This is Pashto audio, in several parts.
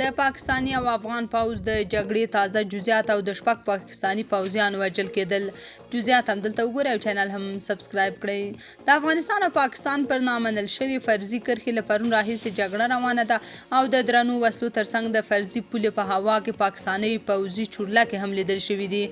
د پاکستاني او افغان پوځ د جګړې تازه جزئیات او د شپږ پاکستاني پوځیان وژل کېدل. جزئیات هم دلته وګورئ او چینل هم سبسکرایب کړئ. د افغانستان او پاکستان پر نامنل شوي فرضي کرښې له پرون راهیسې جګړه روانه ده او د درنو وسلو ترڅنګ د فرضي پولې په هوا کې پاکستاني پوځي چورلکې هم لیدل شوي دي.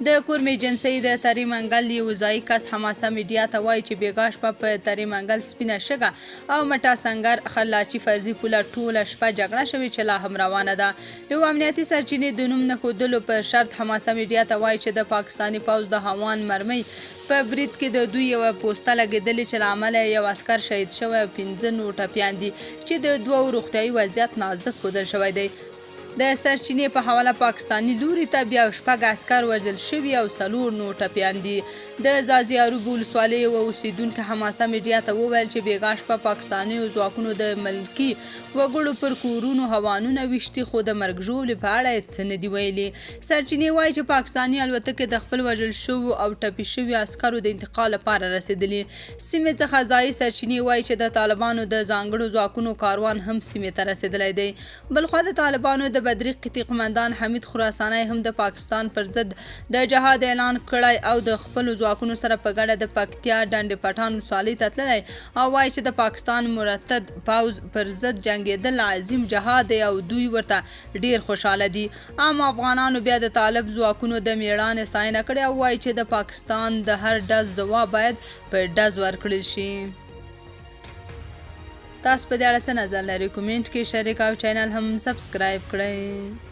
د کورم ایجنسۍ د تري منګل یو ځایي کس حماسه میډیا ته وایي چې بېګا شپه په تري منګل سپینه شګه او مټا سنګر خلاچي فرضي پوله ټوله شپه جګړه شوې چې لا هم روانه ده. یو امنیتي سرچینې د نوم نه ښودلو په شرط حماسه میډیا ته وایي چې د پاکستاني پوځ د هوان مرمۍ په برید کې د دوی یوه پوسته لګېدلې چې له امله یو عسکر شهید شوی او 5 نور ټپیان دي چې د 2 روغتیایي وضعیت نازک ښودل شوی دی. د سرچینې په حواله پاکستاني لوري ته بیا 6 عسکر وژل شوي او 4 نور ټپیان دي. د زازیارو ولسوالۍ یوه اوسیدونکي حماسه میډیا ته وویل چې بېګا شپه پاکستاني ځواکونو د ملکي وګړو پر کورونو هوانونه ویشتي خو د مرګ ژوبلې په اړه یې څه نه دي ویلي. سرچینې وایي چې پاکستاني الوتکې د خپل وژل شوو او ټپي شوي عسکرو د انتقال لپاره رسېدلي. سیمې څخه ځایي سرچینې وایي چې د طالبانو د ځانګړو ځواکونو کاروان هم سیمې ته رسېدلی دی. بلخوا د طالبانو د بدریق قطي قمندان حمید خراسانی هم د پاکستان پر ضد د جهاد اعلان کړی او د خپلو ځواکونو سره په ګډه د پکتیا ډنډ پټان ولسوالۍ ته تللی او وایي چې د پاکستان مرتد پوځ پر ضد جنګېدل عظیم جهاد دی او دوی ورته ډیر خوشحاله دي. عام افغانانو بیا د طالب ځواکونو د میړانې ستاینه کړې او وایي چې د پاکستان د هر ډز ځواب باید په ډز ورکړل شي. تاسو په دې اړه څه نظر لرئ؟ کومنټ کې شریک او چینل هم سبسکرایب کړئ.